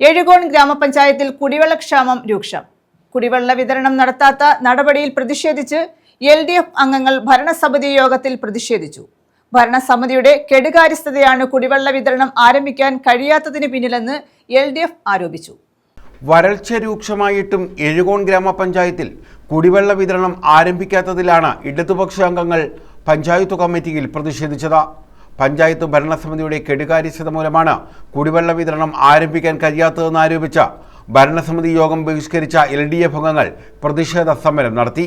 എഴുകോൺ ഗ്രാമപഞ്ചായത്തിൽ കുടിവെള്ളക്ഷാമം രൂക്ഷം. കുടിവെള്ള വിതരണം നടത്താത്ത നടപടിയിൽ പ്രതിഷേധിച്ച് LDF അംഗങ്ങൾ ഭരണസമിതി യോഗത്തിൽ പ്രതിഷേധിച്ചു. ഭരണസമിതിയുടെ കെടുകാര്യസ്ഥതയാണ് കുടിവെള്ള വിതരണം ആരംഭിക്കാൻ കഴിയാത്തതിന് പിന്നിലെന്ന് LDF ആരോപിച്ചു. വരൾച്ച രൂക്ഷമായിട്ടും എഴുകോൺ ഗ്രാമപഞ്ചായത്തിൽ കുടിവെള്ള വിതരണം ആരംഭിക്കാത്തതിലാണ് ഇടതുപക്ഷ അംഗങ്ങൾ പഞ്ചായത്ത് കമ്മിറ്റിയിൽ പ്രതിഷേധിച്ചത്. പഞ്ചായത്ത് ഭരണസമിതിയുടെ കെടുകാര്യസ്ഥത മൂലമാണ് കുടിവെള്ള വിതരണം ആരംഭിക്കാൻ കഴിയാത്തതെന്ന് ആരോപിച്ച ഭരണസമിതി യോഗം ബഹിഷ്കരിച്ച LDF അംഗങ്ങൾ പ്രതിഷേധ സമരം നടത്തി.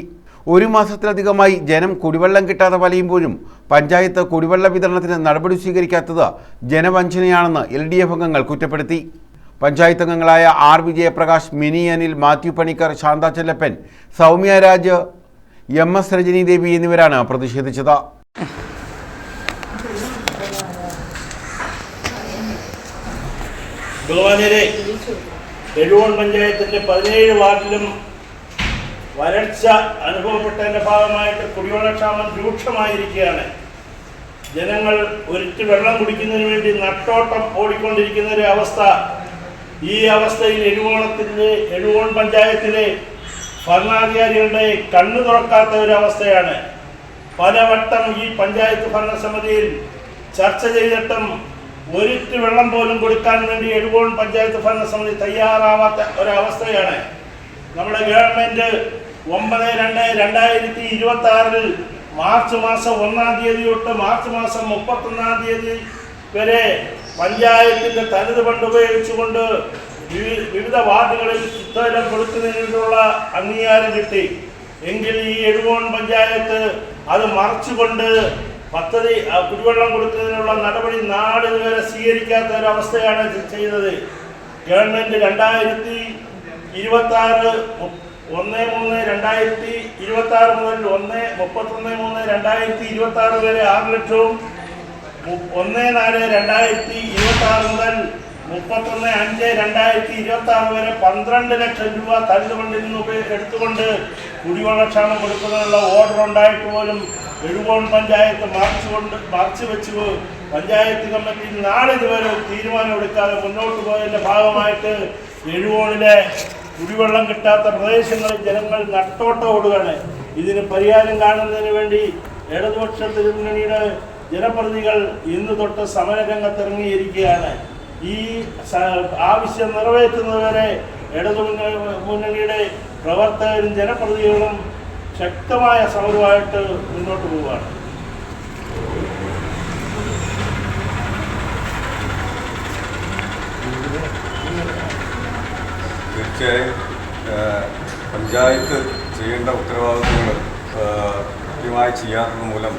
ഒരു മാസത്തിലധികമായി ജനം കുടിവെള്ളം കിട്ടാതെ വലയുമ്പോഴും പഞ്ചായത്ത് കുടിവെള്ള വിതരണത്തിന് നടപടി സ്വീകരിക്കാത്തത് ജനവഞ്ചനയാണെന്ന് LDF അംഗങ്ങൾ കുറ്റപ്പെടുത്തി. പഞ്ചായത്ത് അംഗങ്ങളായ R. Vijayaprakash, Mini Anil, Mathew Panicker, Shantha Chellappan, Soumya Raj, MS Rajani Devi എന്നിവരാണ് പ്രതിഷേധിച്ചത്. ബഹുമാന്യരെ, എഴുകോൺ പഞ്ചായത്തിന്റെ 17 വാർഡിലും വരൾച്ച അനുഭവപ്പെട്ടതിന്റെ ഭാഗമായിട്ട് കുടിവെള്ളക്ഷാമം രൂക്ഷമായിരിക്കുകയാണ്. ജനങ്ങൾ ഒരിറ്റ് വെള്ളം കുടിക്കുന്നതിന് വേണ്ടി നട്ടോട്ടം ഓടിക്കൊണ്ടിരിക്കുന്ന ഒരു അവസ്ഥ. ഈ അവസ്ഥയിൽ എഴുകോൺ പഞ്ചായത്തിലെ ഭരണാധികാരികളുടെ കണ്ണു തുറക്കാത്ത ഒരു അവസ്ഥയാണ്. പലവട്ടം ഈ പഞ്ചായത്ത് ഭരണസമിതിയിൽ ചർച്ച ചെയ്തിട്ടും ഒരിറ്റ് വെള്ളം പോലും കൊടുക്കാൻ വേണ്ടി എഴുകോൺ പഞ്ചായത്ത് ഭരണസമിതി തയ്യാറാവാത്ത ഒരവസ്ഥയാണ്. നമ്മുടെ ഗവൺമെൻറ് 9/2/2026 മാർച്ച് മാസം 1-ാം തീയതി തൊട്ട് മാർച്ച് മാസം 31-ാം തീയതി വരെ പഞ്ചായത്തിൻ്റെ തനത് ഫണ്ട് ഉപയോഗിച്ചുകൊണ്ട് വിവിധ വാർഡുകളിൽ ശുദ്ധജലം കൊടുക്കുന്നതിനുള്ള അംഗീകാരം കിട്ടി. എങ്കിൽ ഈ എഴുകോൺ പഞ്ചായത്ത് അത് മറച്ചുകൊണ്ട് പദ്ധതി കുടിവെള്ളം കൊടുക്കുന്നതിനുള്ള നടപടി നാളിതുവരെ സ്വീകരിക്കാത്ത ഒരവസ്ഥയാണ് ചെയ്തത്. ഗവൺമെൻറ് 2026 1/3/2026 മുതൽ 31/3/2026 വരെ 6 ലക്ഷവും 1/4/2026 മുതൽ 31/5/2026 വരെ 12 ലക്ഷം രൂപ തനത് ഫണ്ടിൽ നിന്ന് എടുത്തുകൊണ്ട് കുടിവെള്ളക്ഷാമം കൊടുക്കുന്നതിനുള്ള ഓർഡർ ഉണ്ടായിട്ട് പോലും എഴുകോൺ പഞ്ചായത്ത് മറച്ചു വെച്ചു. പഞ്ചായത്ത് കമ്മിറ്റി നാളിതുവരെ തീരുമാനമെടുക്കാതെ മുന്നോട്ട് പോയതിൻ്റെ ഭാഗമായിട്ട് എഴുകോണിലെ കുടിവെള്ളം കിട്ടാത്ത പ്രദേശങ്ങളിൽ ജനങ്ങൾ നട്ടോട്ടം ഓടുകയാണ്. ഇതിന് പരിഹാരം കാണുന്നതിന് വേണ്ടി ഇടതുപക്ഷ മുന്നണിയുടെ ജനപ്രതിനിധികൾ ഇന്ന് തൊട്ട് സമരരംഗത്തിറങ്ങിയിരിക്കുകയാണ്. ഈ ആവശ്യം നിറവേറ്റുന്നതുവരെ ഇടതുമുന്നണിയുടെ പ്രവർത്തകരും ജനപ്രതിനിധികളും ശക്തമായ സമരമായിട്ട് മുന്നോട്ട് പോവുകയാണ്. തീർച്ചയായും പഞ്ചായത്ത് ചെയ്യേണ്ട ഉത്തരവാദിത്വങ്ങൾ കൃത്യമായി ചെയ്യാത്തത് മൂലം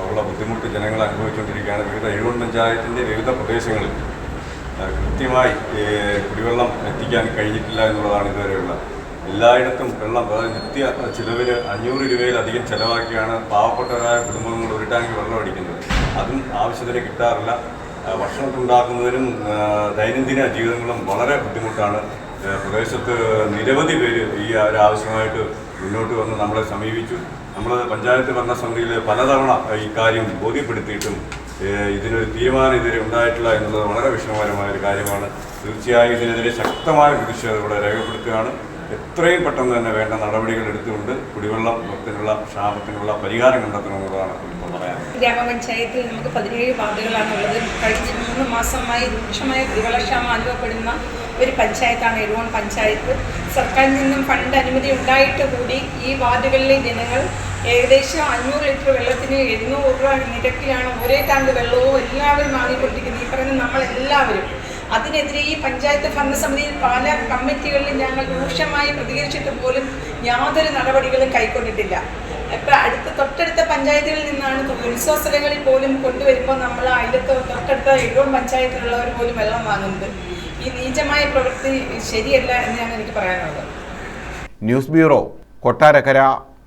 ഉള്ള ബുദ്ധിമുട്ട് ജനങ്ങൾ അനുഭവിച്ചുകൊണ്ടിരിക്കുകയാണ്. എഴുകോൺ പഞ്ചായത്തിൻ്റെ വിവിധ പ്രദേശങ്ങളിൽ കൃത്യമായി കുടിവെള്ളം എത്തിക്കാൻ കഴിഞ്ഞിട്ടില്ല എന്നുള്ളതാണ് ഇതുവരെയുള്ള. എല്ലായിടത്തും വെള്ളം നിത്യ ചിലവിന് 500 രൂപയിലധികം ചിലവാക്കിയാണ് പാവപ്പെട്ടവരായ കുടുംബങ്ങൾ ഒരു ടാങ്ക് വെള്ളം അടിക്കുന്നത്. അതും ആവശ്യത്തിന് കിട്ടാറില്ല. ഭക്ഷണത്തിനുണ്ടാക്കുന്നതിനും ദൈനംദിന ജീവിതങ്ങളും വളരെ ബുദ്ധിമുട്ടാണ്. പ്രദേശത്ത് നിരവധി പേര് ഈ ഒരു ആവശ്യമായിട്ട് മുന്നോട്ട് വന്ന് നമ്മളെ സമീപിച്ചു. നമ്മൾ പഞ്ചായത്ത് ഭരണസമിതിയിൽ പലതവണ ഇക്കാര്യം ബോധ്യപ്പെടുത്തിയിട്ടും ഇതിനൊരു തീരുമാനം ഇതുവരെ ഉണ്ടായിട്ടില്ല എന്നുള്ളത് വളരെ വിഷമകരമായൊരു കാര്യമാണ്. തീർച്ചയായും ഇതിനെതിരെ ശക്തമായ പ്രതിഷേധം ഇവിടെ രേഖപ്പെടുത്തുകയാണ്. എത്രയും പെട്ടെന്ന് തന്നെ വേണ്ട നടപടികൾ എടുത്തുകൊണ്ട് കുടിവെള്ളത്തിനുള്ള ക്ഷാമത്തിനുള്ള പരിഹാരം കണ്ടെത്തണമെന്നുള്ളതാണ് ഇപ്പോൾ പറയാൻ. ഗ്രാമപഞ്ചായത്തിൽ നമുക്ക് 17 വാർഡുകളാണുള്ളത്. കഴിഞ്ഞ 3 മാസമായി രൂക്ഷമായ കുടിവെള്ളക്ഷാമം അനുഭവപ്പെടുന്ന ഒരു പഞ്ചായത്താണ് എഴുകോൺ പഞ്ചായത്ത്. സർക്കാരിൽ നിന്നും ഫണ്ട് അനുമതി ഉണ്ടായിട്ട് കൂടി ഈ വാർഡുകളിലെ ജനങ്ങൾ ഏകദേശം 500 ലിറ്റർ വെള്ളത്തിന് 700 രൂപ നിരക്കിലാണ് ഒരേ ടാങ്ക് വെള്ളവും എല്ലാവരും വാങ്ങിക്കൊണ്ടിരിക്കുന്നത്. ഈ പറയുന്ന നമ്മളെല്ലാവരും അതിനെതിരെ ഈ പഞ്ചായത്ത് ഭരണസമിതിയിൽ പല കമ്മിറ്റികളിലും ഞങ്ങൾ രൂക്ഷമായി പ്രതികരിച്ചിട്ട് പോലും യാതൊരു നടപടികളും കൈക്കൊണ്ടിട്ടില്ല. ഇപ്പം തൊട്ടടുത്ത പഞ്ചായത്തുകളിൽ നിന്നാണ് ഉത്സവ സ്ഥലങ്ങളിൽ പോലും കൊണ്ടുവരുമ്പോൾ നമ്മൾ തൊട്ടടുത്ത എഴുകോൺ പഞ്ചായത്തിലുള്ളവർ പോലും വെള്ളം വാങ്ങുന്നത്. ഈ നീചമായ പ്രവൃത്തി ശരിയല്ല എന്നാണ് എനിക്ക് പറയാനുള്ളത്. News bureau, Kottarakkara.